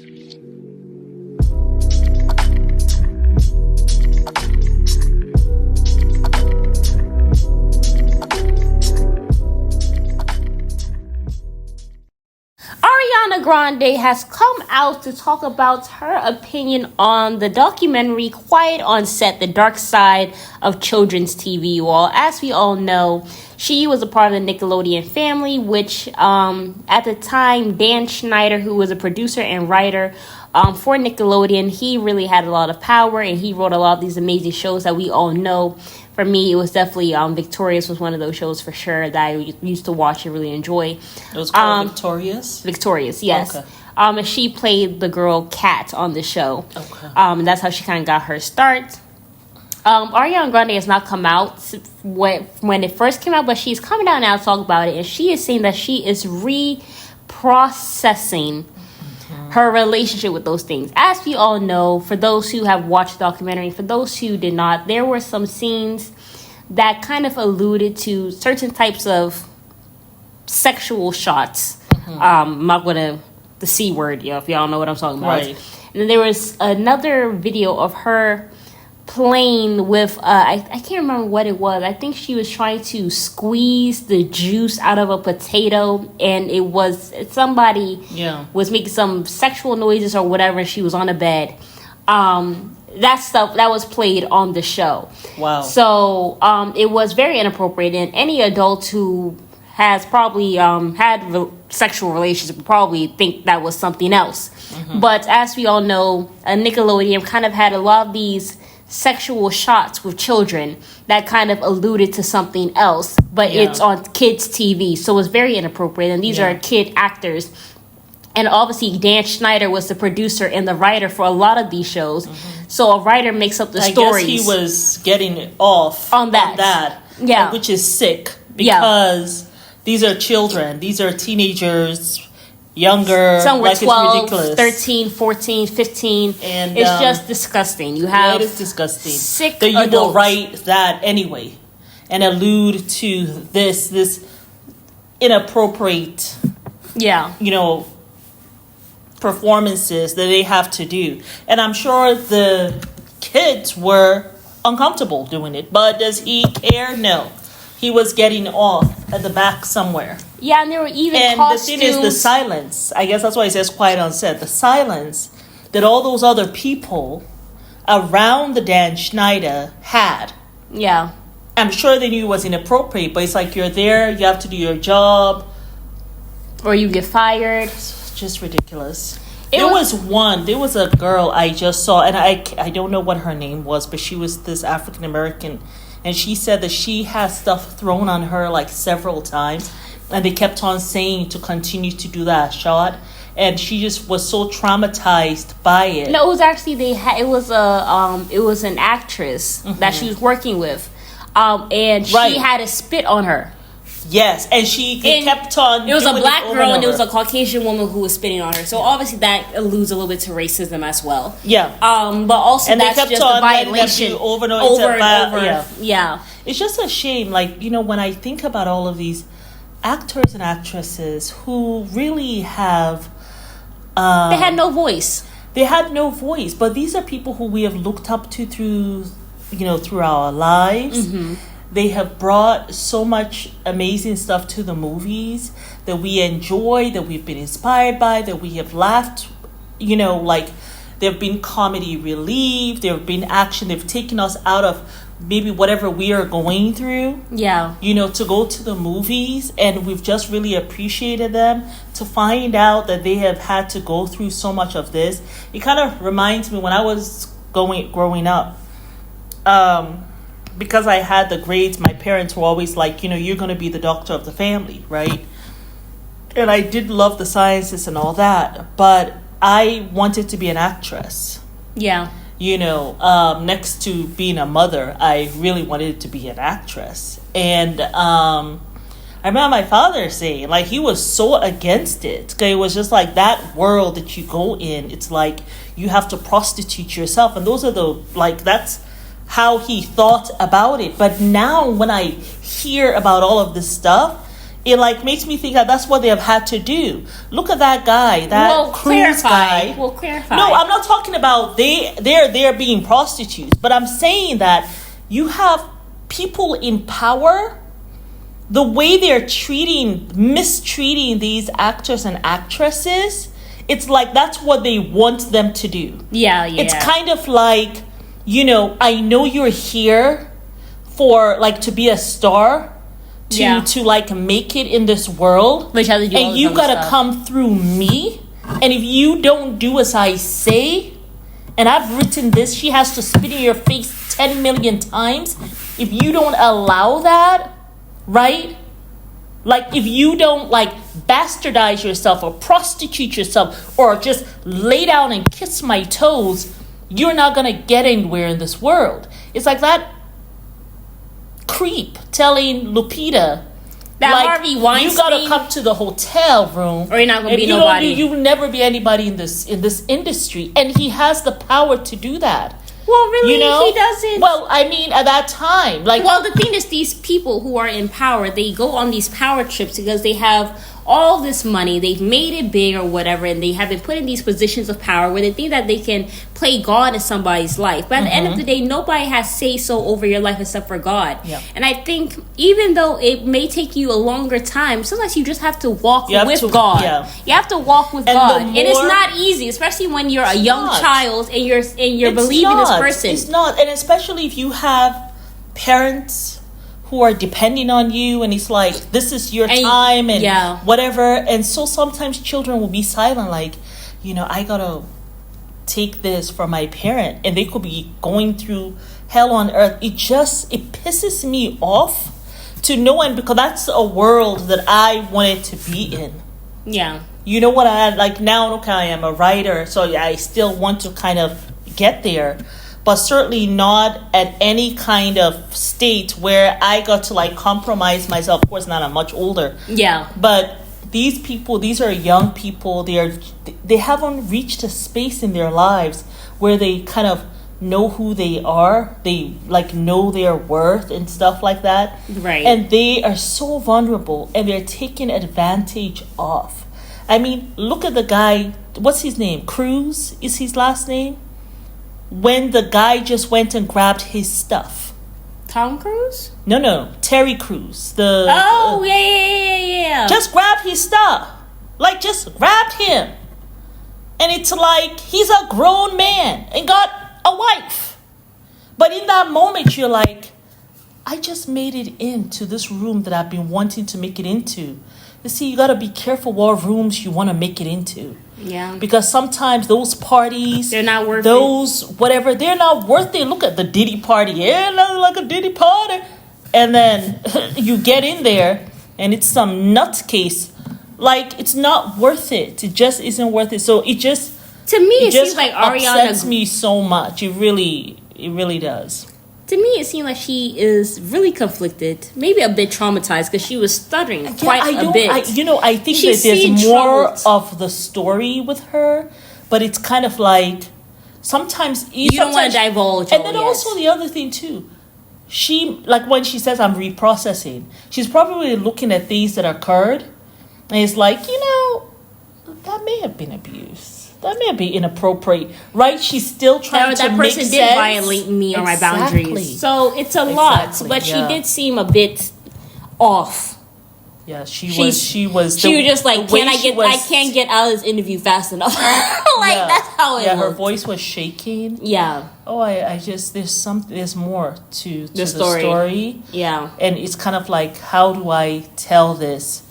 Ariana Grande has come out to talk about her opinion on the documentary Quiet on Set, The Dark Side of Children's TV. Well, as we all know, she was a part of the Nickelodeon family, which at the time, Dan Schneider, who was a producer and writer for Nickelodeon, he really had a lot of power, and he wrote a lot of these amazing shows that we all know. For me, it was definitely Victorious was one of those shows for sure that I used to watch and really enjoy. It was called Victorious? Victorious, yes. Okay. And she played the girl Kat on the show. Okay. And that's how she kind of got her start. Ariana Grande has not come out when it first came out, but she's coming out now to talk about it. And she is saying that she is reprocessing her relationship with those things. As we all know, for those who have watched the documentary, for those who did not, there were some scenes that kind of alluded to certain types of sexual shots. I'm not going to, the C word, if y'all know what I'm talking about. Right. And then there was another video of her playing with, I can't remember what it was. I think she was trying to squeeze the juice out of a potato, and it was somebody was making some sexual noises or whatever, and she was on a bed. That stuff that was played on the show. Wow. So it was very inappropriate, and any adult who has probably had sexual relations would probably think that was something else. But as we all know, Nickelodeon kind of had a lot of these sexual shots with children that kind of alluded to something else, but it's on kids TV, so it's very inappropriate, and these are kid actors. And obviously Dan Schneider was the producer and the writer for a lot of these shows, so a writer makes up the stories. I guess he was getting off on that, which is sick, because these are children, these are teenagers, younger, some were 12, 13, 14, 15, and it's just disgusting. You have it is disgusting. Sick that you adults. will write that anyway and allude to this inappropriate performances that they have to do. And I'm sure the kids were uncomfortable doing it, but does he care? No. He was getting off at the back somewhere. Yeah, and there were even costumes. And the thing is, the silence. I guess that's why it says quiet on set. The silence that all those other people around the Dan Schneider had. Yeah. I'm sure they knew it was inappropriate, but it's like you're there, you have to do your job. Or you get fired. It's just ridiculous. There was a girl I just saw, and I don't know what her name was, but she was this African American. And she said that she has stuff thrown on her like several times. And they kept on saying to continue to do that shot. And she just was so traumatized by it. No, it was actually, it was an actress that she was working with. And she had a spit on her. Yes, and she kept on. It was a black girl and it was a Caucasian woman who was spitting on her. So obviously that alludes a little bit to racism as well. Yeah. But also and that's just a violation over and over. Yeah. It's just a shame. Like, when I think about all of these actors and actresses who really have, they had no voice. They had no voice, but these are people who we have looked up to through our lives. They have brought so much amazing stuff to the movies that we enjoy, that we've been inspired by, that we have laughed. Like there have been comedy relief, there have been action. They've taken us out of maybe whatever we are going through. Yeah. To go to the movies, and we've just really appreciated them. To find out that they have had to go through so much of this, it kind of reminds me when I was growing up. Because I had the grades, my parents were always like, you're going to be the doctor of the family, right? And I did love the sciences and all that, but I wanted to be an actress. Yeah. Next to being a mother, I really wanted to be an actress. And I remember my father saying, like, he was so against it. It was just like that world that you go in, it's like you have to prostitute yourself. And those are that's how he thought about it. But now when I hear about all of this stuff, it like makes me think that that's what they have had to do. Look at that guy, that cruise guy. We'll clarify. No, I'm not talking about they're being prostitutes, but I'm saying that you have people in power, the way they're mistreating these actors and actresses, it's like that's what they want them to do. Yeah. It's kind of like, I know you're here for like to be a star, to like make it in this world, and you gotta come through me, and if you don't do as I say, and I've written this, she has to spit in your face 10 million times, if you don't allow that, right, like if you don't like bastardize yourself or prostitute yourself or just lay down and kiss my toes, you're not gonna get anywhere in this world. It's like that creep telling Lupita that like, Harvey Weinstein, you gotta come to the hotel room, or you're not gonna be nobody. You'll never be anybody in this industry, and he has the power to do that. Well, really, he doesn't. Well, I mean, at that time, like, well, the thing is, these people who are in power, they go on these power trips because they have all this money, they've made it big or whatever, and they have been put in these positions of power where they think that they can play God in somebody's life. But at the end of the day, nobody has say-so over your life except for God. Yeah. And I think even though it may take you a longer time, sometimes you just have to walk with God. Yeah. You have to walk with God. And it's not easy, especially when you're a young child and you're believing this person. It's not. And especially if you have parents who are depending on you, and it's like, this is your time and whatever. And so sometimes children will be silent, like, I gotta take this from my parent, and they could be going through hell on earth. It pisses me off to no end, because that's a world that I wanted to be in. Yeah. You know what I like now? Okay, I am a writer, so I still want to kind of get there, but certainly not at any kind of state where I got to like compromise myself. Of course, not, I'm much older. Yeah. But these people, these are young people. They haven't reached a space in their lives where they kind of know who they are. They like know their worth and stuff like that. Right. And they are so vulnerable, and they're taken advantage of. I mean, look at the guy. What's his name? Cruz is his last name. When the guy just went and grabbed his stuff. Tom Cruise? No, Terry Crews. Yeah. Just grabbed his stuff. Like, just grabbed him. And it's like, he's a grown man and got a wife. But in that moment, you're like, I just made it into this room that I've been wanting to make it into. You see, you got to be careful what rooms you want to make it into. Yeah. Because sometimes those parties, they're not worth it. They're not worth it. Look at the Diddy party. Yeah, like a Diddy party. And then you get in there and it's some nutcase. Like, it's not worth it. It just isn't worth it. So it just, to me, it seems like Ariana upsets me so much. It really does. To me, it seemed like she is really conflicted, maybe a bit traumatized, because she was stuttering quite a bit. I think that there's more of the story with her, but it's kind of like sometimes you don't want to divulge. And then also the other thing too, she, like when she says I'm reprocessing, she's probably looking at things that occurred, and it's like, that may have been abuse. That may be inappropriate, right? She's still trying to make sense. That person did violate me or my boundaries. So it's a lot, but she did seem a bit off. Yeah, she was just like, I can't get out of this interview fast enough. That's how it was. Her voice was shaking. Yeah. Oh, I just, there's more to the story. Yeah. And it's kind of like, how do I tell this?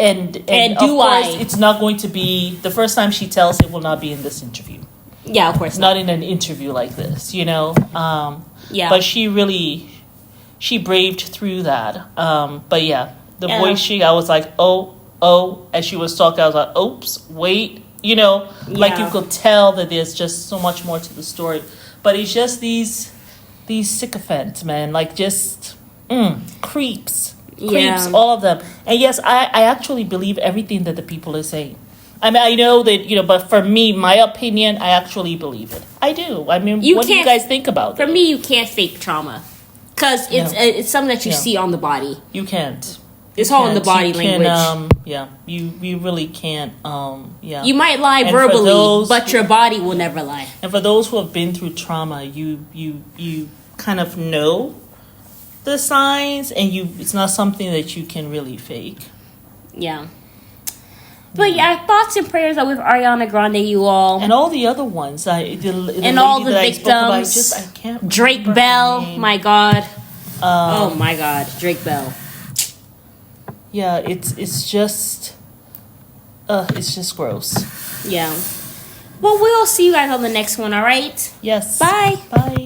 And of course, it's not going to be the first time she tells it will not be in this interview. Yeah, of course not in an interview like this, Yeah. But she braved through that. But yeah, the voice I was like, oh, as she was talking, I was like, oops, wait, like you could tell that there's just so much more to the story. But it's just these sycophants, man, like just creeps. All of them. And yes, I actually believe everything that the people are saying. I mean, I know that, but for me, my opinion, I actually believe it. I do. I mean, what do you guys think about it? For me, you can't fake trauma. Because it's something that you see on the body. You can't. It's all in the body language. You really can't. You might lie And verbally, but your body will never lie. And for those who have been through trauma, you kind of know the signs, and it's not something that you can really fake. Yeah. But yeah, thoughts and prayers are with Ariana Grande, you all, and all the other ones. And all the victims. I can't. Drake Bell, my God. Oh my God, Drake Bell. Yeah, it's just gross. Yeah. Well, we'll see you guys on the next one. All right. Yes. Bye. Bye.